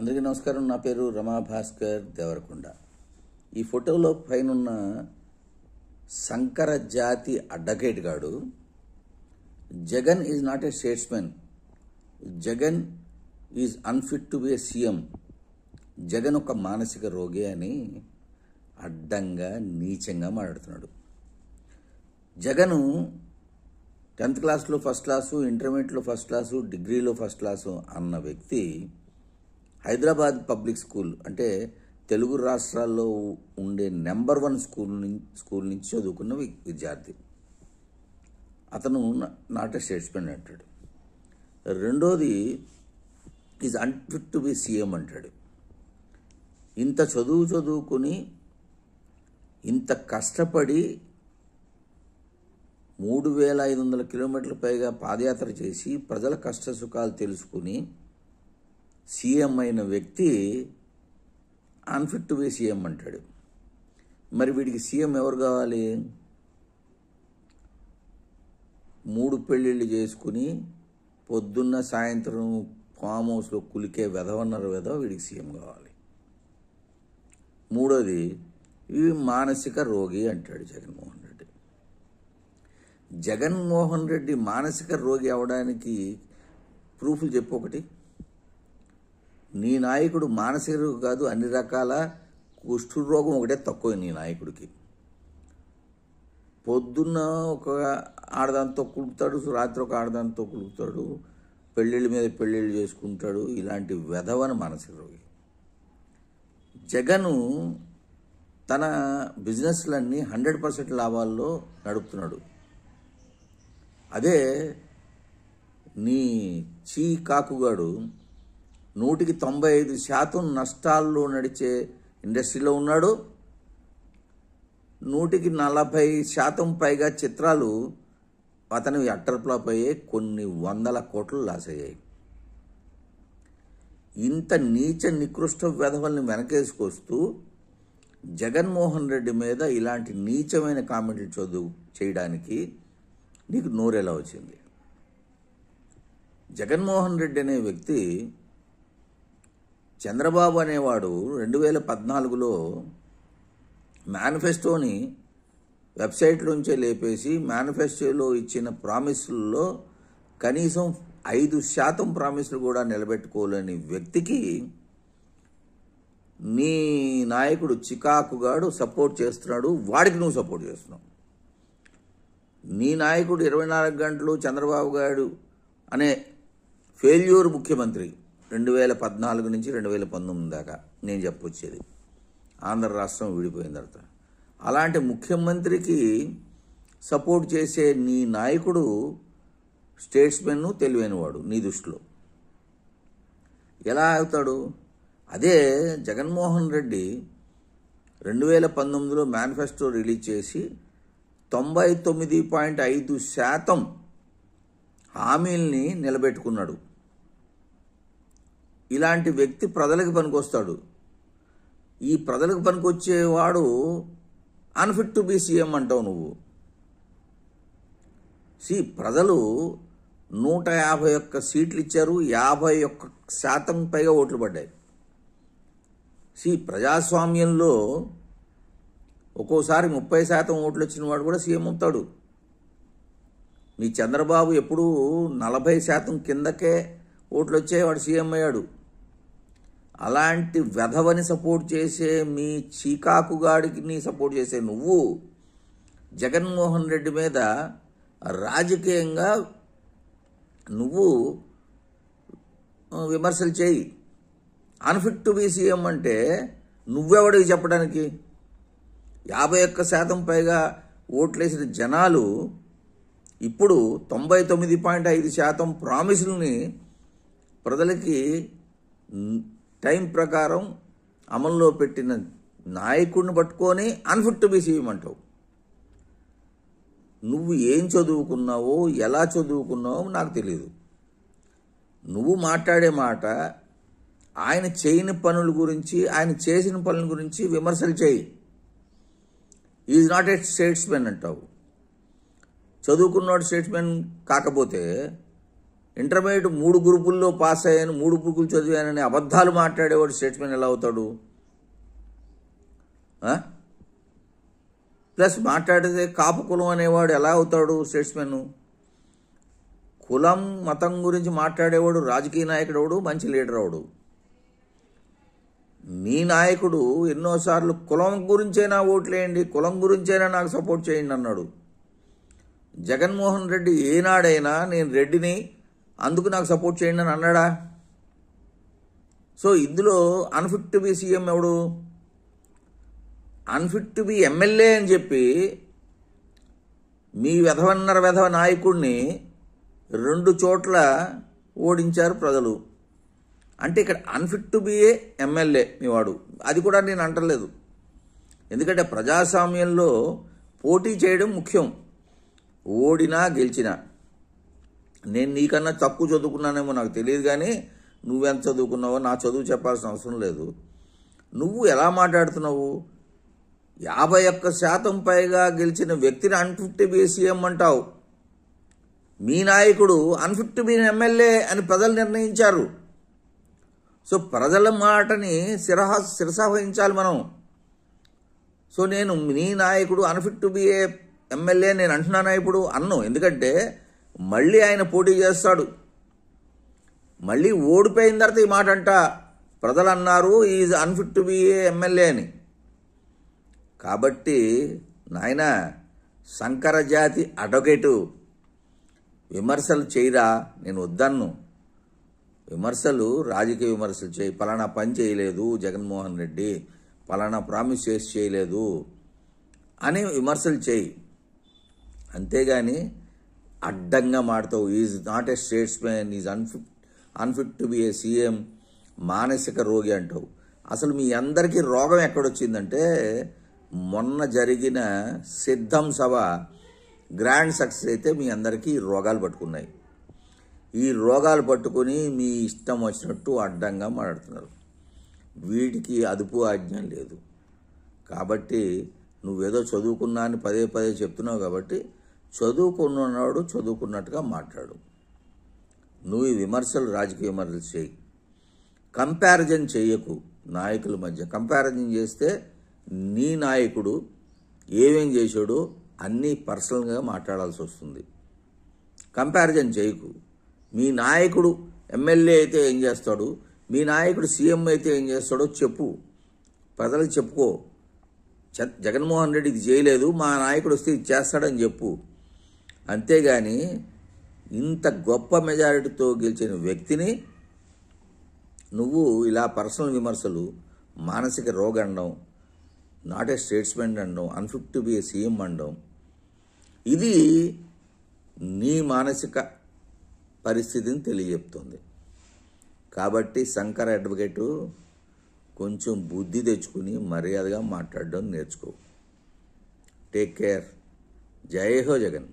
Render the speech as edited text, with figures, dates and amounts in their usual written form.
అందరికీ నమస్కారం. నా పేరు రమా భాస్కర్ దేవరకొండ. ఈ ఫోటోలో పైనున్న సంకర జాతి అడ్వకేట్ గాడు Jagan is not a statesmen, Jagan is unfit to be a CM, Jagan ఒక మానసిక రోగి అని అడ్డంగా నీచంగా మాట్లాడుతున్నాడు. జగను 10th క్లాస్లో ఫస్ట్ క్లాసు, ఇంటర్మీడియట్లో ఫస్ట్ క్లాసు, డిగ్రీలో ఫస్ట్ క్లాసు అన్న వ్యక్తి హైదరాబాద్ పబ్లిక్ స్కూల్ అంటే తెలుగు రాష్ట్రాల్లో ఉండే నెంబర్ 1 స్కూల్ నుంచి చదువుకున్న విద్యార్థి. అతను నాట్ ఏ స్టేట్స్మెన్ అంటాడు. రెండోది is unfit to B CM అంటాడు. ఇంత చదువుకుని ఇంత కష్టపడి 3500 కిలోమీటర్ల పైగా పాదయాత్ర చేసి ప్రజల కష్ట సుఖాలు తెలుసుకుని సీఎం అయిన వ్యక్తి అన్ఫిట్ టు బి సీఎం అంటాడు. మరి వీడికి సీఎం ఎవరు కావాలి? 3 పెళ్ళిళ్ళు చేసుకుని పొద్దున్న సాయంత్రం ఫామ్ హౌస్లో కులికే వెధవన్నర వెధవ వీడికి సీఎం కావాలి. మూడోది ఇవి మానసిక రోగి అంటాడు జగన్మోహన్ రెడ్డి. జగన్మోహన్ రెడ్డి మానసిక రోగి అవడానికి ప్రూఫ్లు చెప్పు. ఒకటి, నీ నాయకుడు మానసిక రోగి కాదు, అన్ని రకాల కుష్ఠరోగం ఒకటే తక్కువ నీ నాయకుడికి. పొద్దున్న ఒక ఆడదాంతో కులుపుతాడు, రాత్రి ఒక ఆడదాంతో కులుపుతాడు, పెళ్ళిళ్ళ మీద పెళ్ళిళ్ళు చేసుకుంటాడు. ఇలాంటి వెధవన మానసిక రోగి. జగను తన బిజినెస్లన్నీ 100% లాభాల్లో నడుపుతున్నాడు. అదే నీ చీకాకుగాడు 195% నష్టాల్లో నడిచే ఇండస్ట్రీలో ఉన్నాడు. 140% పైగా చిత్రాలు అతని అట్టర్ ఫ్లాప్ అయ్యాయి, కొన్ని 100 కోట్లు లాస్ అయ్యాయి. ఇంత నీచ నికృష్ట వెధవల్ని వెనకేసుకొస్తూ జగన్మోహన్ రెడ్డి మీద ఇలాంటి నీచమైన కామెంట్లు చేయడానికి నీకు నోరెలా వచ్చింది? జగన్మోహన్ రెడ్డి అనే వ్యక్తి, చంద్రబాబు అనేవాడు 2014లో మేనిఫెస్టోని వెబ్సైట్లోంచే లేపేసి మేనిఫెస్టోలో ఇచ్చిన ప్రామిసుల్లో కనీసం 5% ప్రామిసులు కూడా నిలబెట్టుకోలేని వ్యక్తికి నీ నాయకుడు చికాకుగాడు సపోర్ట్ చేస్తున్నాడు. వాడికి నువ్వు సపోర్ట్ చేస్తున్నావు. నీ నాయకుడు 24 గంటలు చంద్రబాబు గారు అనే ఫెయిల్యూర్ ముఖ్యమంత్రి 2014 నుంచి 2019 దాకా నేను చెప్పొచ్చేది, ఆంధ్ర రాష్ట్రం విడిపోయిన తర్వాత. అలాంటి ముఖ్యమంత్రికి సపోర్ట్ చేసే నీ నాయకుడు స్టేట్స్మెన్, తెలివైనవాడు నీ దృష్టిలో. ఎలా అవుతాడు? అదే జగన్మోహన్ రెడ్డి 2019లో మేనిఫెస్టో రిలీజ్ చేసి 99.5% హామీల్ని నిలబెట్టుకున్నాడు. ఇలాంటి వ్యక్తి ప్రజలకు పనికొస్తాడు. ఈ ప్రజలకు పనికొచ్చేవాడు అన్ఫిట్ టు బి సీఎం అంటావు నువ్వు. ప్రజలు 151 సీట్లు ఇచ్చారు, 51% పైగా ఓట్లు పడ్డాయి. ప్రజాస్వామ్యంలో ఒక్కోసారి 30% ఓట్లు వచ్చిన వాడు కూడా సీఎం అవుతాడు. మీ చంద్రబాబు ఎప్పుడూ 40% కిందకే ఓట్లు వచ్చాయి, వాడు సీఎం అయ్యాడు. అలాంటి వెధవని సపోర్ట్ చేసే మీ చీకాకుగాడికి సపోర్ట్ చేసే నువ్వు జగన్మోహన్ రెడ్డి మీద రాజకీయంగా నువ్వు విమర్శలు చేయి. అన్ఫిట్ టు బి సీఎం అంటే నువ్వెవడికి చెప్పడానికి? 51% పైగా ఓట్లేసిన జనాలు ఇప్పుడు 99.5% ప్రామిసుల్ని ప్రజలకి టైం ప్రకారం అమల్లో పెట్టిన నాయకుడిని పట్టుకొని అన్ఫిట్ టు బి సీఎం అంటావు. నువ్వు ఏం చదువుకున్నావో, ఎలా చదువుకున్నావో నాకు తెలియదు. నువ్వు మాట్లాడే మాట ఆయన చేయని పనుల గురించి, ఆయన చేసిన పనుల గురించి విమర్శలు చేయి. ఈజ్ నాట్ ఏ స్టేట్స్మెన్ అంటావు. చదువుకున్నాడు స్టేట్స్మెన్ కాకపోతే ఇంటర్మీడియట్ 3 గ్రూపుల్లో పాస్ అయ్యాను, 3 బుక్కులు చదివానని అబద్ధాలు మాట్లాడేవాడు స్టేట్స్మెన్ ఎలా అవుతాడు? ప్లస్ మాట్లాడితే కాపు కులం అనేవాడు ఎలా అవుతాడు స్టేట్స్మెన్? కులం మతం గురించి మాట్లాడేవాడు రాజకీయ నాయకుడు అవడు, మంచి లీడర్ అవడు. నీ నాయకుడు ఎన్నోసార్లు కులం గురించైనా ఓట్లేయండి, కులం గురించైనా నాకు సపోర్ట్ చేయండి అన్నాడు. జగన్మోహన్ రెడ్డి ఏనాడైనా నేను రెడ్డిని అందుకు నాకు సపోర్ట్ చేయండి అని అన్నాడా? సో ఇందులో అన్ఫిట్ టు బి సీఎం ఎవడు? అన్ఫిట్ టు బి ఎమ్మెల్యే అని చెప్పి మీ వెధవ నాయకుడిని 2 చోట్ల ఓడించారు ప్రజలు. అంటే ఇక్కడ unfit to be a MLA మీవాడు. అది కూడా నేను అంటలేదు, ఎందుకంటే ప్రజాస్వామ్యంలో పోటీ చేయడం ముఖ్యం. ఓడినా గెలిచినా. నేను నీకన్నా తక్కువ చదువుకున్నానేమో నాకు తెలియదు, కానీ నువ్వెంత చదువుకున్నావో నా చదువు చెప్పాల్సిన అవసరం లేదు. నువ్వు ఎలా మాట్లాడుతున్నావు? 51% పైగా గెలిచిన వ్యక్తిని అన్ఫిట్ టు బి సీఎం అంటావు. మీ నాయకుడు అన్ఫిట్ టు బి ఎమ్మెల్యే అని ప్రజలు నిర్ణయించారు. సో ప్రజల మాటని శిరసావహించాలి మనం. సో నేను నీ నాయకుడు అన్ఫిట్ టు బి ఎమ్మెల్యే నేను అంటున్నానా ఇప్పుడు? అన్ను. ఎందుకంటే మళ్ళీ ఆయన పోటీ చేస్తాడు. మళ్ళీ ఓడిపోయిన తర్వాత ఈ మాట అంట, ప్రజలు అన్నారు is unfit to B MLA అని. కాబట్టి నాయన సంకర జాతి అడ్వకేటు, విమర్శలు చేయరా, నేను వద్దన్ను. విమర్శలు రాజకీయ విమర్శలు చేయి. పలానా పని చేయలేదు జగన్మోహన్ రెడ్డి, పలానా ప్రామిస్ చేసి చేయలేదు అని విమర్శలు చేయి. అంతేగాని అడ్డంగా మాడతావు. Is not a statesmen, is unfit to be a CM, మానసిక రోగి అంటావు. అసలు మీ అందరికీ రోగం ఎక్కడొచ్చిందంటే మొన్న జరిగిన సిద్ధం సభ గ్రాండ్ సక్సెస్ అయితే మీ అందరికీ రోగాలు పట్టుకున్నాయి. ఈ రోగాలు పట్టుకుని మీ ఇష్టం వచ్చినట్టు అడ్డంగా మాట్లాడుతున్నారు. వీటికి అదుపు ఆజ్ఞ లేదు. కాబట్టి నువ్వేదో చదువుకున్నా అని పదే చెప్తున్నావు. కాబట్టి చదువుకున్నవాడు చదువుకున్నట్టుగా మాట్లాడు. నువ్వు ఈ విమర్శలు రాజకీయ విమర్శలు చేయి. కంపారిజన్ చేయకు నాయకుల మధ్య. కంపారిజన్ చేస్తే నీ నాయకుడు ఏమేం చేశాడో అన్నీ పర్సనల్గా మాట్లాడాల్సి వస్తుంది. కంపారిజన్ చేయకు. మీ నాయకుడు ఎమ్మెల్యే అయితే ఏం చేస్తాడు, మీ నాయకుడు సీఎం అయితే ఏం చేస్తాడో చెప్పు, ప్రజలకు చెప్పుకో. జగన్మోహన్ రెడ్డి ఇది చేయలేదు, మా నాయకుడు వస్తే ఇది చేస్తాడని చెప్పు. అంతేగాని ఇంత గొప్ప మెజారిటీతో గెలిచిన వ్యక్తిని నువ్వు ఇలా పర్సనల్ విమర్శలు, మానసిక రోగండం, నాట్ ఏ స్టేట్స్మెన్ అనడం, unfit to be a CM అనడం, ఇది నీ మానసిక పరిస్థితిని తెలియజెప్తుంది. కాబట్టి శంకర్ అడ్వకేటు కొంచెం బుద్ధి తెచ్చుకుని మర్యాదగా మాట్లాడడం నేర్చుకో. Take care. జై హో జగన్.